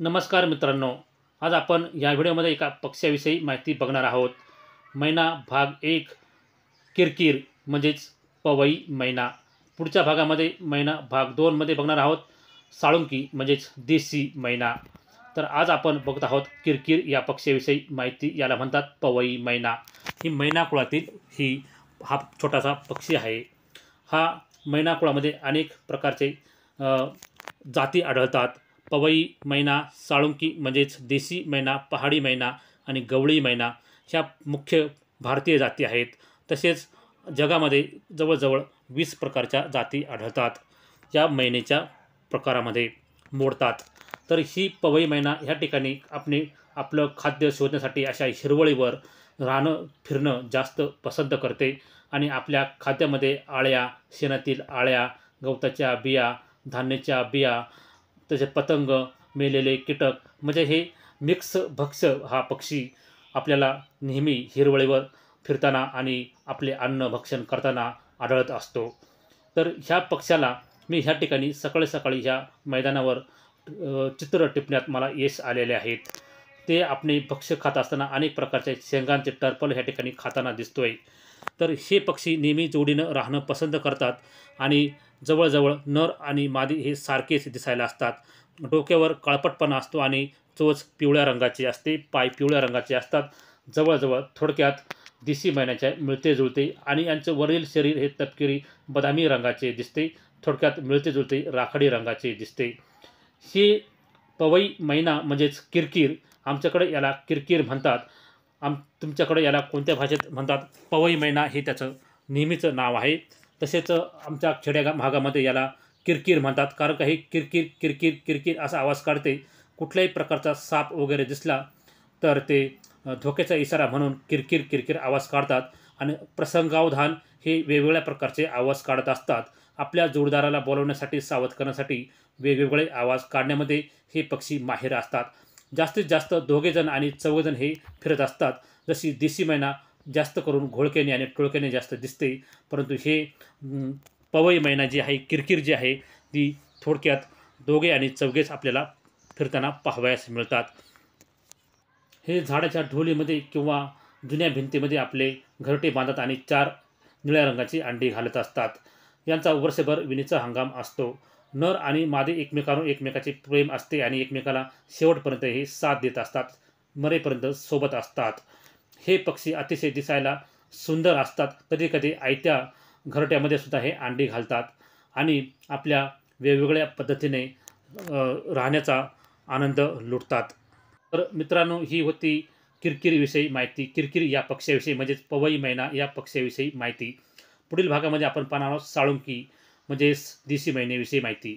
नमस्कार मित्रांनो, आज आपण या व्हिडिओमध्ये एका पक्ष्याविषयी माहिती बघणार आहोत. मैना भाग 1 किरकिर म्हणजेच पवई मैना. पुढच्या भागामध्ये मैना भाग 2 मध्ये बघणार आहोत साळुंकी म्हणजेच देशी मैना. तर आज आपण बघत आहोत किरकिर या पक्ष्याविषयी माहिती. याला म्हणतात पवई मैना. ही मैना कुळातील हा छोटासा पक्षी आहे. हा मैना कुळामध्ये अनेक प्रकारचे जाती आढळतात. पवई मैना, साळुंकी म्हणजेच देशी मैना, पहाडी मैना आणि गवळी मैना ह्या मुख्य भारतीय जाती आहेत. तसेच जगामध्ये जवळजवळ 20 प्रकारच्या जाती आढळतात. या मैनेच्या प्रकारामध्ये मोडतात. तर ही पवई मैना ह्या ठिकाणी आपलं खाद्य शोधण्यासाठी अशा हिरवळीवर राहणं फिरणं जास्त पसंत करते आणि आपल्या खाद्यामध्ये आळ्या, शेणातील आळ्या, गवताच्या बिया, धान्याच्या बिया, तसे पतंग, मेलेले कीटक म्हणजे हे मिक्स भक्ष्य हा पक्षी आपल्याला नेहमी हिरवळीवर फिरताना आणि आपले अन्न भक्षण करताना आढळत असतो. तर ह्या पक्ष्याला मी ह्या ठिकाणी सकाळी सकाळी ह्या मैदानावर चित्र टिपण्यात मला यश आलेले आहेत. ते आपले भक्ष्य खात असताना अनेक प्रकारचे शेंगांचे टर्पल ह्या ठिकाणी खाताना दिसतोय. तर हे पक्षी नेहमी जोडीनं राहणं पसंत करतात आणि जवळजवळ नर आणि मादी हे सारखेच दिसायला असतात. डोक्यावर काळपटपणा असतो आणि चोच पिवळ्या रंगाची असते, पाय पिवळ्या रंगाचे असतात. जवळजवळ थोडक्यात देशी मैन्याच्या मिळते जुळते आणि यांचं वरील शरीर हे तपकिरी बदामी रंगाचे दिसते. थोडक्यात मिळते जुळते राखाडी रंगाचे दिसते. ही पवई मैना म्हणजेच किरकिर, आमच्याकडे याला किरकिर म्हणतात. तुमच्याकडे याला कोणत्या भाषेत म्हणतात? पवई मैना हे त्याचं नेहमीचं नाव आहे. तसेच आमच्या खेड्या भागामध्ये याला किरकिर म्हणतात, कारण काही किरकिर किरकिर किरकिर असा आवाज काढते. कुठल्याही प्रकारचा साप वगैरे दिसला तर ते धोक्याचा इशारा म्हणून किरकिर किरकिर आवाज काढतात आणि प्रसंगावधान हे वेगवेगळ्या प्रकारचे आवाज काढत असतात. आपल्या जोडदाराला बोलवण्यासाठी, सावध करण्यासाठी वेगवेगळे आवाज काढण्यामध्ये हे पक्षी माहिर असतात. जास्तीत जास्त दोघेजण आणि चौघेजण हे फिरत असतात. जशी देशी मैना जास्त करून घोळक्याने आणि टोळक्याने जास्त दिसते, परंतु हे पवई मैना जी आहे, किरकिर जी आहे, ती थोडक्यात दोघे आणि चौघेच आपल्याला फिरताना पाहावयास मिळतात. हे झाडाच्या ढोलीमध्ये किंवा जुन्या भिंतीमध्ये आपले घरटे बांधत आणि 4 निळ्या रंगाची अंडी घालत असतात. यांचा वर्षभर विणीचा हंगाम असतो. नर आणि मादी एकमेकाचे प्रेम असते आणि एकमेकाला शेवटपर्यंत हे साथ देत असतात, मरेपर्यंत सोबत असतात. हे पक्षी अतिशय दिसायला सुंदर असतात. कधीकधी आयत्या घरट्यामध्ये सुद्धा हे अंडी घालतात आणि आपल्या वेगवेगळ्या पद्धतीने राहण्याचा आनंद लुटतात. तर मित्रांनो, ही होती किरकिरीविषयी माहिती. किरकिर या पक्ष्याविषयी म्हणजेच पवई मैना या पक्ष्याविषयी माहिती. पुढील भागामध्ये आपण पाहणार आहोत साळुंकी म्हणजेच देशी मैनेविषयी माहिती.